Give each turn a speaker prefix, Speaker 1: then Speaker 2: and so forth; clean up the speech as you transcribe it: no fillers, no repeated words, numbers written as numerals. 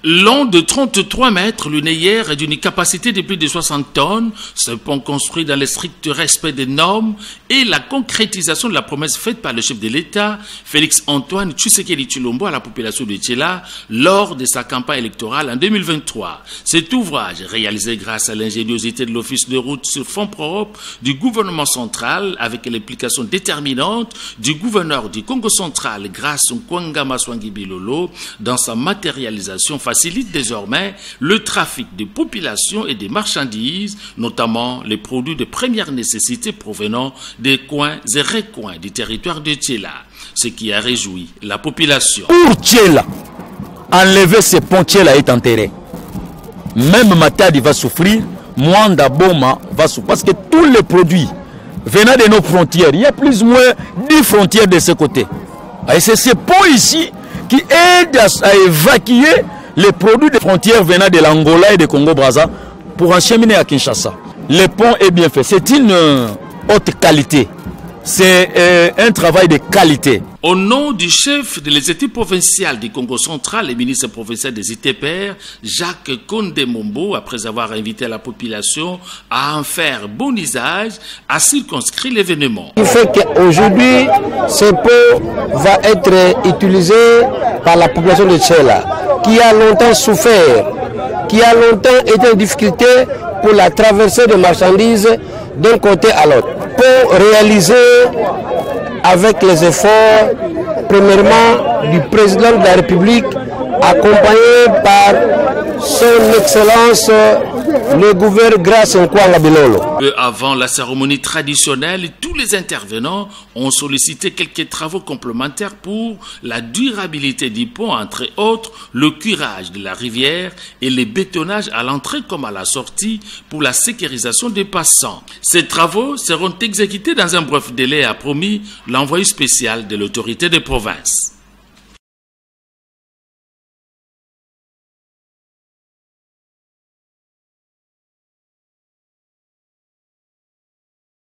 Speaker 1: Long de 33 mètres linéaires et d'une capacité de plus de 60 tonnes, ce pont construit dans le strict respect des normes est la concrétisation de la promesse faite par le chef de l'État, Félix-Antoine Tshisekedi Tshilombo, à la population de Tchela lors de sa campagne électorale en 2023. Cet ouvrage, réalisé grâce à l'ingéniosité de l'Office de route sur fonds propres du gouvernement central avec l'implication déterminante du gouverneur du Congo central grâce au Kwangama Swangi Bilolo dans sa matérialisation facilite désormais le trafic de populations et des marchandises, notamment les produits de première nécessité provenant des coins et recoins du territoire de Tchela, ce qui a réjoui la population.
Speaker 2: Pour Tchela, enlever ce pont, Tchela est enterré. Même Matadi va souffrir, Mwanda Boma va souffrir, parce que tous les produits venant de nos frontières, il y a plus ou moins 10 frontières de ce côté. Et c'est ce pont ici qui aide à évacuer les produits de frontières venant de l'Angola et de Congo-Brazza pour acheminer à Kinshasa. Le pont est bien fait. C'est une haute qualité. C'est un travail de qualité.
Speaker 1: Au nom du chef de l'exécutif provincial du Congo central et ministre provincial des ITPR, Jacques Kondé-Mombo, après avoir invité la population à en faire bon usage, a circonscrit l'événement.
Speaker 3: Il fait qu'aujourd'hui, ce pont va être utilisé par la population de Tchela, qui a longtemps souffert, qui a longtemps été en difficulté pour la traversée de marchandises d'un côté à l'autre. Pour réaliser avec les efforts, premièrement, du président de la République, accompagné par son Excellence, le gouverneur Grace Nkwanga Bilolo.
Speaker 1: Peu avant la cérémonie traditionnelle, tous les intervenants ont sollicité quelques travaux complémentaires pour la durabilité du pont, entre autres le curage de la rivière et les bétonnages à l'entrée comme à la sortie pour la sécurisation des passants. Ces travaux seront exécutés dans un bref délai, a promis l'envoyé spécial de l'autorité des provinces.